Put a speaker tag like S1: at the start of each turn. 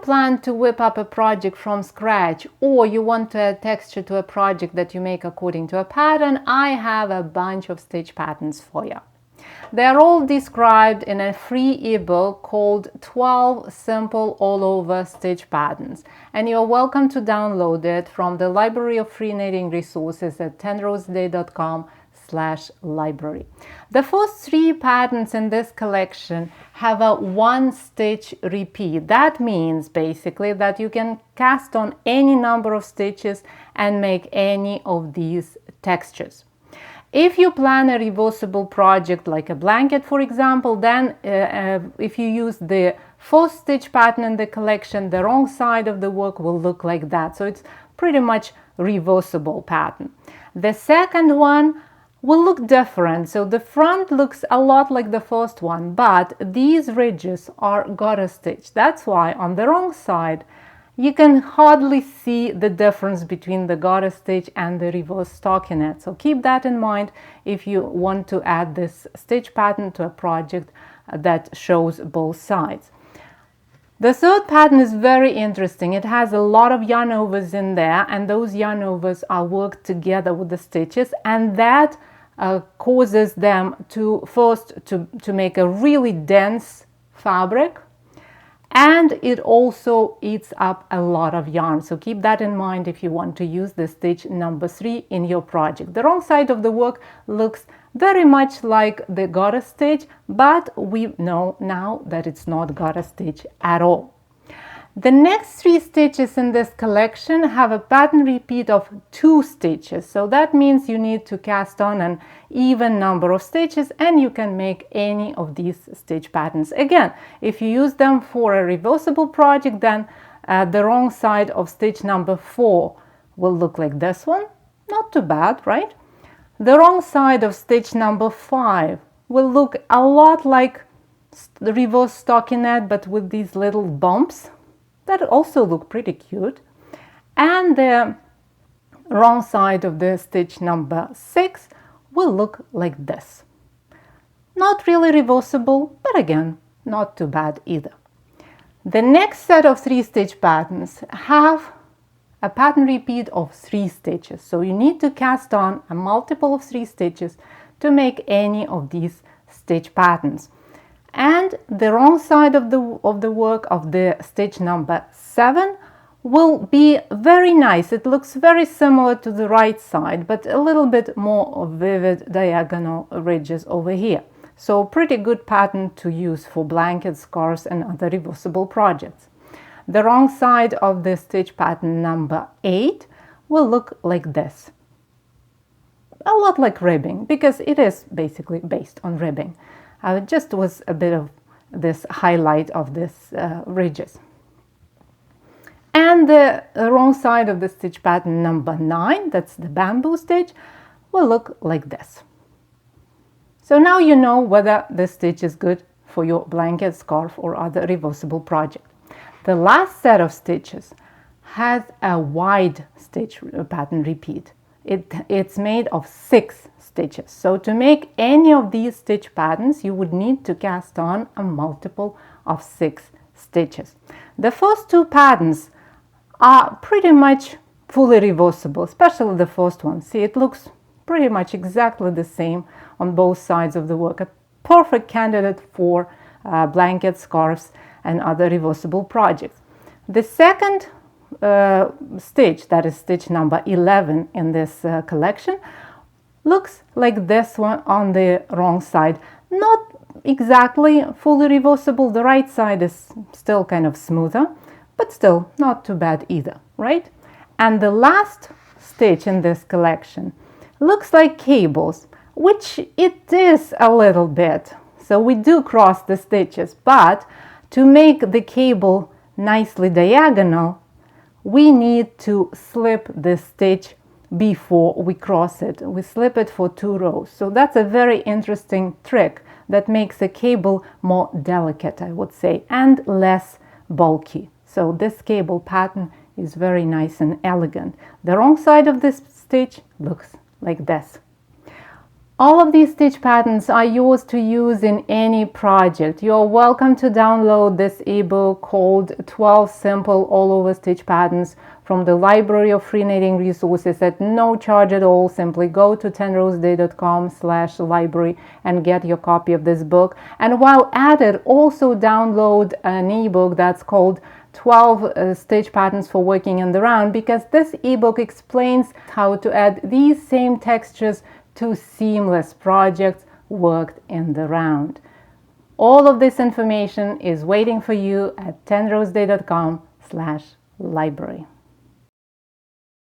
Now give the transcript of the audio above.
S1: plan to whip up a project from scratch, or you want to add texture to a project that you make according to a pattern, I have a bunch of stitch patterns for you. They're all described in a free ebook called 12 Simple All-Over Stitch Patterns, and you're welcome to download it from the Library of Free Knitting Resources at 10roseaday.com/library. The first 3 patterns in this collection have a 1 stitch repeat. That means basically that you can cast on any number of stitches and make any of these textures. If you plan a reversible project like a blanket, for example, then if you use the first stitch pattern in the collection, the wrong side of the work will look like that. So it's pretty much reversible pattern. The second one will look different. So the front looks a lot like the first one, but these ridges are garter stitch. That's why on the wrong side, you can hardly see the difference between the garter stitch and the reverse stockinette. So keep that in mind if you want to add this stitch pattern to a project that shows both sides. The third pattern is very interesting. It has a lot of yarn overs in there, and those yarn overs are worked together with the stitches, and that causes them to first to make a really dense fabric, and it also eats up a lot of yarn. So keep that in mind if you want to use the stitch number 3 in your project. The wrong side of the work looks very much like the garter stitch, but we know now that it's not garter stitch at all. The next 3 stitches in this collection have a pattern repeat of 2 stitches. So that means you need to cast on an even number of stitches, and you can make any of these stitch patterns. Again, if you use them for a reversible project, then the wrong side of stitch number 4 will look like this one. Not too bad, right? The wrong side of stitch number 5 will look a lot like the reverse stockinette, but with these little bumps that also look pretty cute. And the wrong side of the stitch number 6 will look like this. Not really reversible, but again, not too bad either. The next set of 3 stitch patterns have a pattern repeat of 3 stitches. So you need to cast on a multiple of 3 stitches to make any of these stitch patterns. And the wrong side of the work of the stitch number 7 will be very nice. It looks very similar to the right side, but a little bit more vivid diagonal ridges over here. So pretty good pattern to use for blankets, scarves, and other reversible projects. The wrong side of the stitch pattern number 8 will look like this. A lot like ribbing, because it is basically based on ribbing. Just was a bit of this highlight of this ridges. And the wrong side of the stitch pattern number 9, that's the bamboo stitch, will look like this. So now you know whether this stitch is good for your blanket, scarf, or other reversible project. The last set of stitches has a wide stitch pattern repeat. It's made of 6 stitches. So to make any of these stitch patterns, you would need to cast on a multiple of 6 stitches. The first 2 patterns are pretty much fully reversible, especially the first one. See, it looks pretty much exactly the same on both sides of the work. A perfect candidate for blankets, scarves, and other reversible projects. The second stitch, that is stitch number 11 in this collection, looks like this one on the wrong side. Not exactly fully reversible. The right side is still kind of smoother, but still not too bad either, right? And the last stitch in this collection looks like cables, which it is a little bit. So we do cross the stitches, but to make the cable nicely diagonal, we need to slip the stitch before we cross it. We slip it for 2 rows. So that's a very interesting trick that makes the cable more delicate, I would say, and less bulky. So this cable pattern is very nice and elegant. The wrong side of this stitch looks like this. All of these stitch patterns are yours to use in any project. You're welcome to download this ebook called 12 Simple All-Over Stitch Patterns from the library of free knitting resources at no charge at all. Simply go to 10roseday.com/library and get your copy of this book. And while at it, also download an ebook that's called 12 stitch patterns for working in the round, because this ebook explains how to add these same textures to seamless projects worked in the round. All of this information is waiting for you at 10roseday.com/library.